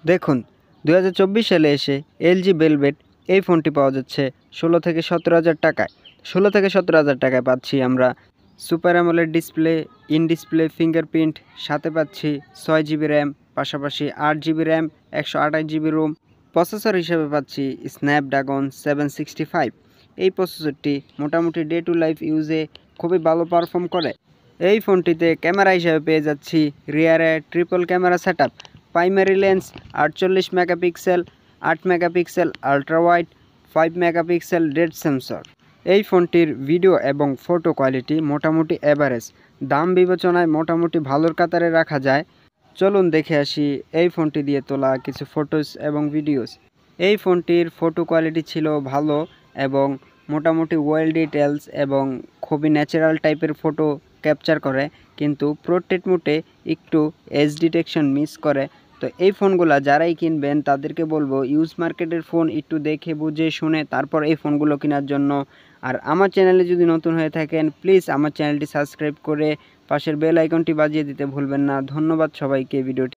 দেখুন 2024 সালে এসে এলজি ভেলভেট এই ফোনটি পাওয়া যাচ্ছে 16 থেকে 17,000 টাকায়। 16 থেকে 17,000 টাকায় পাচ্ছি আমরা super AMOLED display, in display fingerprint, সাথে পাচ্ছি 6 জিবি র্যাম, পাশাপাশি 8 GB RAM, 128 GB ROM. Processor হিসেবে পাচ্ছি স্ন্যাপড্রাগন 765। এই প্রসেসরটি মোটামুটি ডে টু লাইফ ইউজে খুবই ভালো পারফর্ম করে। এই ফোনটিতে ক্যামেরা হিসেবে পেয়ে যাচ্ছি রিয়ারে triple camera setup, primary lens 48 megapixel, 8 megapixel ultra wide, 5 megapixel ডেড সেন্সর। এই ফোনটির ভিডিও এবং ফটো কোয়ালিটি মোটামুটি অ্যাভারেজ, দাম বিবেচনায় মোটামুটি ভালোর কাতারে রাখা যায়। চলুন দেখে আসি এই ফোনটি দিয়ে তোলা কিছু ফটোস এবং ভিডিওস। এই ফোনটির ফটো কোয়ালিটি ছিল ভালো এবং মোটামুটি ওয়েল ডিটেলস এবং খুবই ন্যাচারাল টাইপের ফটো ক্যাপচার করে, কিন্তু পোর্ট্রেট মোডে একটু এজ ডিটেকশন মিস করে। তো এই ফোনগুলো যারাই কিনবেন তাদেরকে বলবো ইউজ মার্কেটের ফোন একটু দেখে বুঝে শুনে তারপর এই ফোনগুলো কেনার জন্য। আর আমার চ্যানেলে যদি নতুন হয়ে থাকেন প্লিজ আমার চ্যানেলটি সাবস্ক্রাইব করে পাশের বেল আইকনটি বাজিয়ে দিতে ভুলবেন না। ধন্যবাদ সবাইকে ভিডিওটি